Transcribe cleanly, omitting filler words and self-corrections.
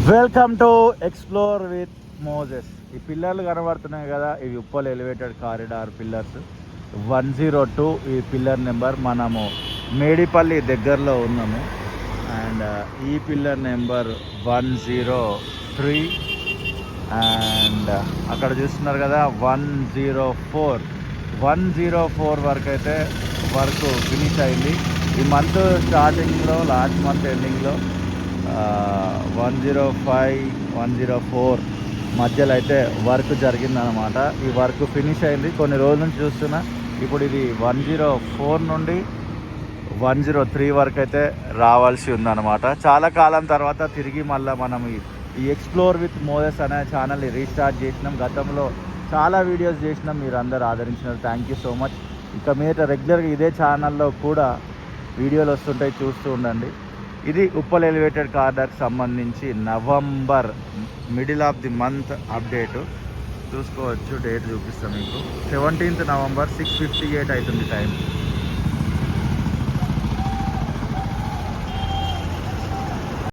Welcome to explore with Moses. ఈ పిల్లర్లు కనబడుతున్నాయి కదా, ఇవి ఉప్పల్ ఎలివేటెడ్ కారిడార్ పిల్లర్స్ 102. ఈ పిల్లర్ నెంబర్ మనము మేడిపల్లి దగ్గరలో ఉన్నాము. అండ్ ఈ పిల్లర్ నెంబర్ 103. అండ్ అక్కడ చూస్తున్నారు కదా 104 వరకు అయితే వర్క్ ఫినిష్ అయింది. ఈ మంత్ స్టార్టింగ్లో, లాస్ట్ మంత్ ఎండింగ్లో 105, 104 మధ్యలో అయితే వర్క్ జరిగిందనమాట. ఈ వర్క్ ఫినిష్ అయింది. కొన్ని రోజుల నుంచి చూస్తున్నా. ఇప్పుడు ఇది 104 నుండి 103 వరకు అయితే రావాల్సి ఉందన్నమాట. చాలా కాలం తర్వాత తిరిగి మళ్ళీ మనం ఈ ఎక్స్ప్లోర్ విత్ మోజెస్ అనే ఛానల్ని రీస్టార్ట్ చేసినాం. గతంలో చాలా వీడియోస్ చేసినాం, మీరు అందరు ఆదరించినారు. Thank you so much. ఇక మీద రెగ్యులర్గా ఇదే ఛానల్లో కూడా వీడియోలు వస్తుంటాయి, చూస్తూ ఉండండి. ఇది ఉప్పల్ ఎలివేటెడ్ కారిడార్కి సంబంధించి November middle of the month update చూసుకోవచ్చు. డేట్ చూపిస్తాం మీకు. 17th నవంబర్ 6:58 అవుతుంది టైం.